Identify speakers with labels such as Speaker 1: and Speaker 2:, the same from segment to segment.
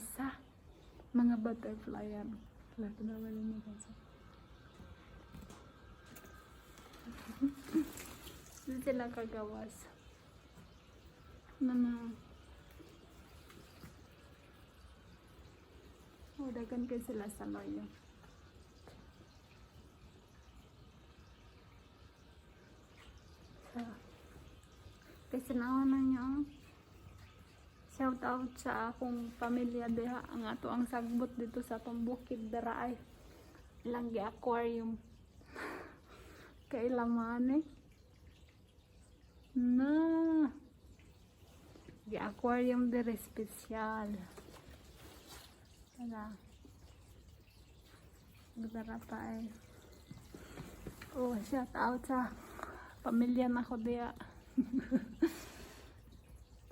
Speaker 1: isa. Mga butterfly yan. Lagi naman yun guys. Hindi sila kagawas. Dagan kayo sila sa loyo. Kasi naman niyo. Shout out sa akong pamilya diha. Ang ato ang sagbot dito sa pambukid daraay. Ilang gi-aquarium. Kailaman eh. Na. Gi-aquarium dire special. Tara. Dara pa eh. Oh, shout out sa pamilya na ko diya.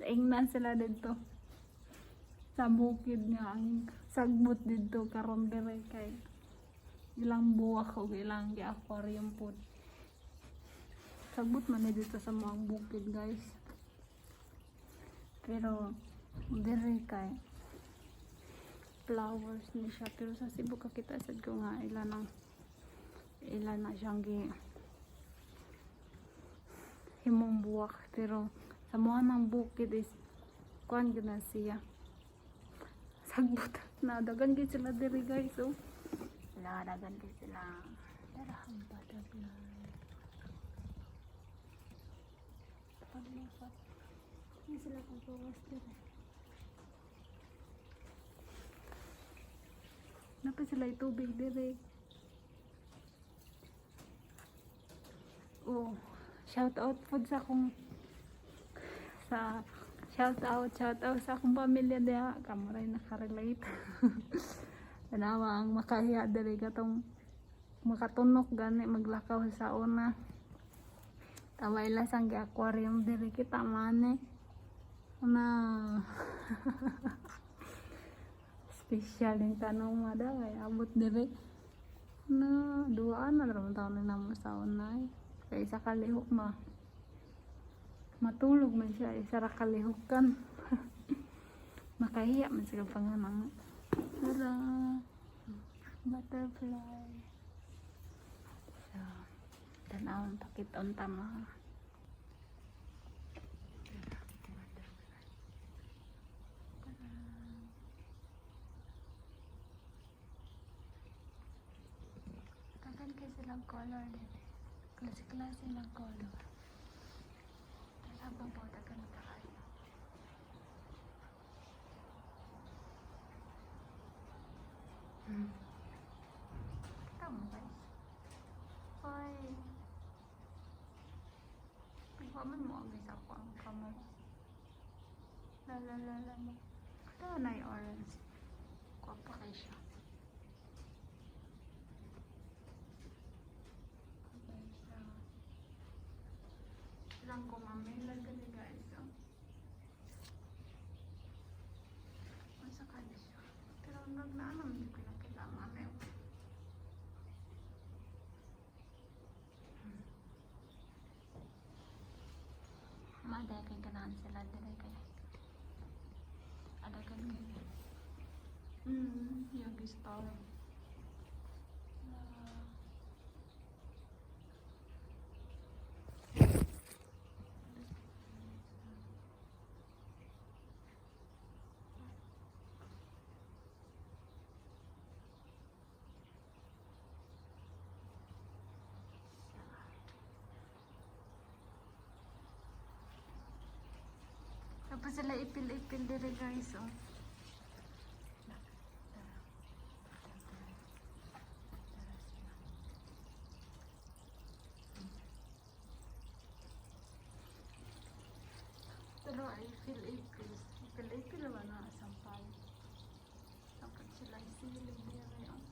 Speaker 1: Ingnan sila dito sa bukid nga ang sagbot dito karon dire kay ilang buwak o ilang gi-aquarium pod. Sagbot man dito sa mga bukid guys. Pero dire kay flowers ni siya, pero sa Cebu kakita sad ko nga ilan na siyang himong buwak, pero sa mga ng bukid is kuan gina siya sagbot na dagan gid sila diri guys. So dagan gid sila darahang butterfly paglapat ni sila kagawas diri. Napa sila itubig diri. Oh, shout out po sa akong shout out sa akong pamilya diha. Kamuray nakarelate. Tanawa ang makahiya diri katong makatunok gani maglakaw sa una. Tawa ila sang gi-aquarium diri kita man na. Special yung tanong mo daw ay abot diri na duaan na naman taon na mo sa unay. Kaya isa kalihok matulog man siya, isa ra kalihukan. Makahiya man siya panganang. Tara, butterfly. So, tanawang pakiton tama. Tagan kayo silang color din. Klase-klase ng color. Habang po tagan tayo. Tama guys. Hoy. Pagpaman mo ang isa ko ang camera. Lalalala mo. Ito na yung orange. Kuha pa kayo siya. Lang ko mamila gali guys. Masa kanya siya. Pero nagnanam hindi ko nakita mamil. Maday kay ganahan sila dire kay. Ada kan gani. Yogi star. Tapos sila ipil-ipil dire guys, oh. Pero ay ipil-ipil. Ipil-ipil naman na sampay. Tapos sila isilip dire, oh.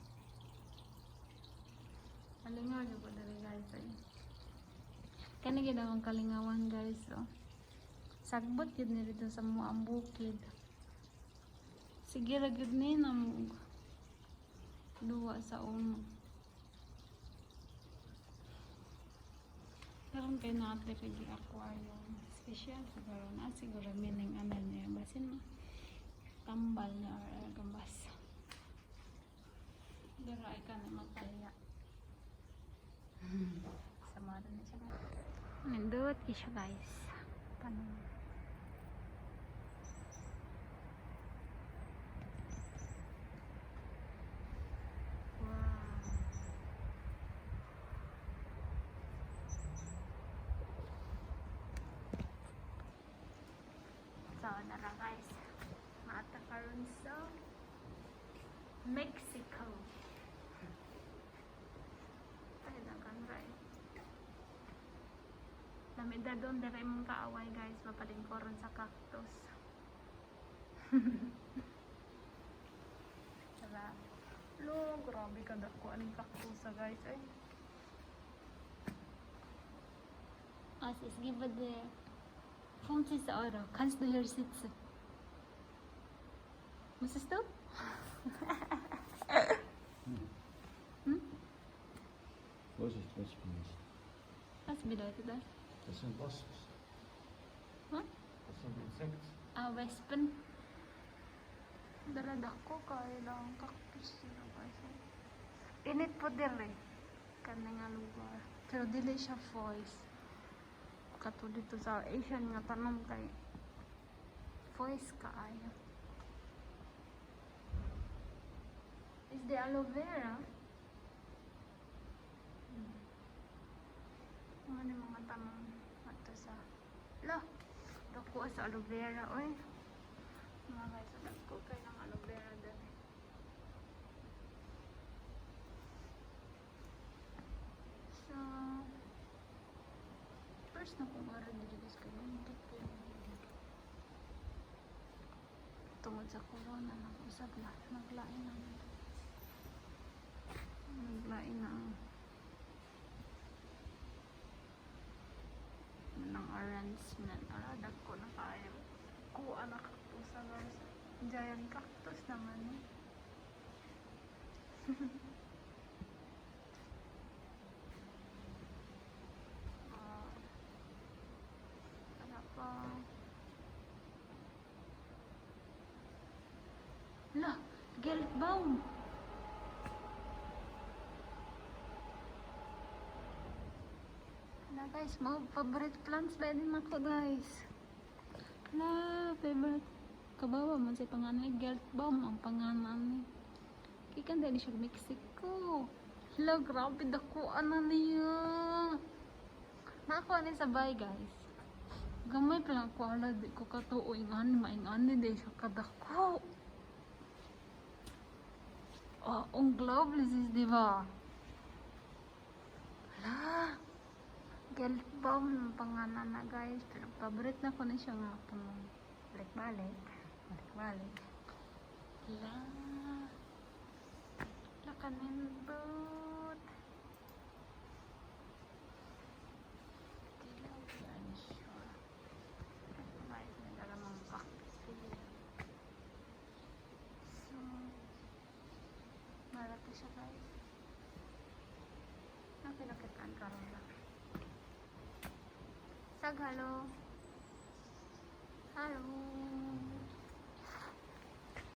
Speaker 1: Kalingaw yung pa dire guys, ay. Kani ginawang kalingawan guys, oh. Sagbot yun nito sa mga bukid. Sige ra gyud ni na duwa sa uno. Karon kay natin kay aquarium. Special siguro na siguro meaning amen niya. Basin kambal niya or gambas. Dira ay ka na magkaya. Sama rin na siya guys. Nindot ki siya guys. Paano? So, nara guys. Mata karon sa Mexico. Ay, dagan right. Namida doon, dara mong kaaway guys. Mapadingkoron sa cactus. Tara. Lo, grabe ka dako. Anong cactus guys ay. As is given there. Kommt diese Euro? Kannst du hier sitzen? Musstest du? Hm?
Speaker 2: Vorsicht, Wespen nicht.
Speaker 1: Was bedeutet das?
Speaker 2: Das sind Wasps.
Speaker 1: Huh?
Speaker 2: Das sind Insekten.
Speaker 1: Ah, Wespen. Daladak ko kaya lang cactus sila guys. Init po dire. Kanang nga lugar. Pero dili siya voice. Kato dito sa Asian nga tanong kay voice kaayo. Is the aloe vera? Ano mga tanong ato sa la dako sa aloe vera oy. Mga guys, dako kay ng aloe vera dali. So first na kung araw dito guys kayo tungod sa corona nag-usap na naglain ng arrangement aradag ko na kaya kuha na cactus sa guys giant cactus naman lah, Geldbaum. Na guys, mga favorite plants ba din ako guys. Na favorite. Kabawa man sa pangalan Geldbaum ang pangalan ni. Kikan dali siya Mexico. Hala, grabe dako ana niya. Nakuha ni sa bay guys. Gamay pa lang ko ala di ko katuo ingani maingani di siya kadako. Oh, unglaublich ist die wahr. Hala. Geldbaum ang pangalan na guys. Pero paborite na ko na siya nga pang balik-balik. Balik-balik. Hala. Lakanindot. Dilaw yan siya. Guys, nagalamang cactus sila. So, malaki siya guys. Nakilakitaan karon lang. Sag, halo. Halo.